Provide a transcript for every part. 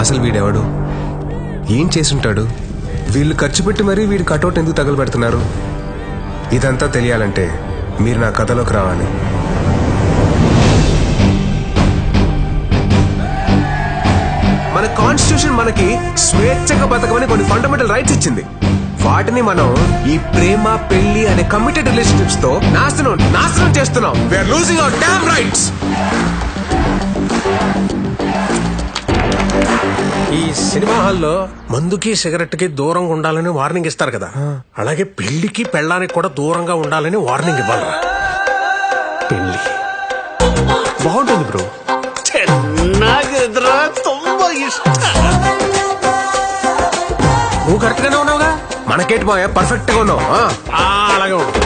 అసలు వీడెవడు, ఏం చేసుంటాడు, వీళ్ళు ఖర్చు పెట్టి మరీ వీడి కటౌట్ ఎందుకు తగలబెడుతున్నారు? ఇదంతా తెలియాలంటే మీరు నా కథలోకి రావాలి. మన కాన్స్టిట్యూషన్ మనకి స్వేచ్ఛగా బతకమని కొన్ని ఫండమెంటల్ రైట్స్ ఇచ్చింది. వాటిని మనం ఈ ప్రేమ పెళ్లి అనే కమిటెడ్ రిలేషన్షిప్స్ తో నాశనం చేస్తున్నాం. We are losing our damn rights. ఈ సినిమా హాల్లో మందుకి సిగరెట్ కి దూరంగా ఉండాలని వార్నింగ్ ఇస్తారు కదా, అలాగే పెళ్లికి పెళ్ళానికి కూడా దూరంగా ఉండాలని వార్నింగ్ ఇవ్వాలరా. పెళ్లి బాగుంటుంది బ్రో. నువ్వు కరెక్ట్ గానే ఉన్నావుగా, మనకేటి మాయా పర్ఫెక్ట్ గా ఉన్నావు. అలాగే ఉంటుంది.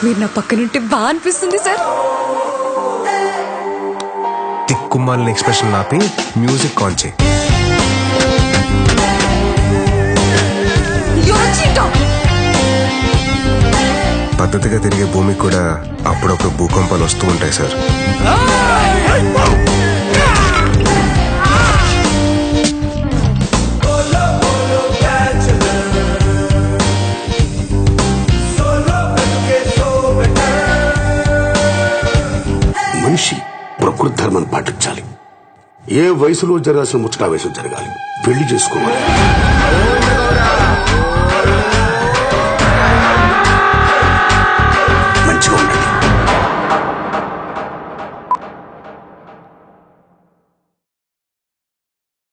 మీరు నా పక్కనుంటే బాగా అనిపిస్తుంది సార్. తిక్కుమాలిన ఎక్స్ప్రెషన్ ఆపి మ్యూజిక్ ఆన్ చేయి. పద్ధతిగా తిరిగే భూమికి కూడా అప్పుడప్పుడు భూకంపాలు వస్తూ ఉంటాయి సార్. మనిషి ప్రకృతి ధర్మాన్ని పాటించాలి. ఏ వయసులో జరగాల్సిన ముచ్చటావేశం జరగాలి. పెళ్లి చేసుకోవాలి.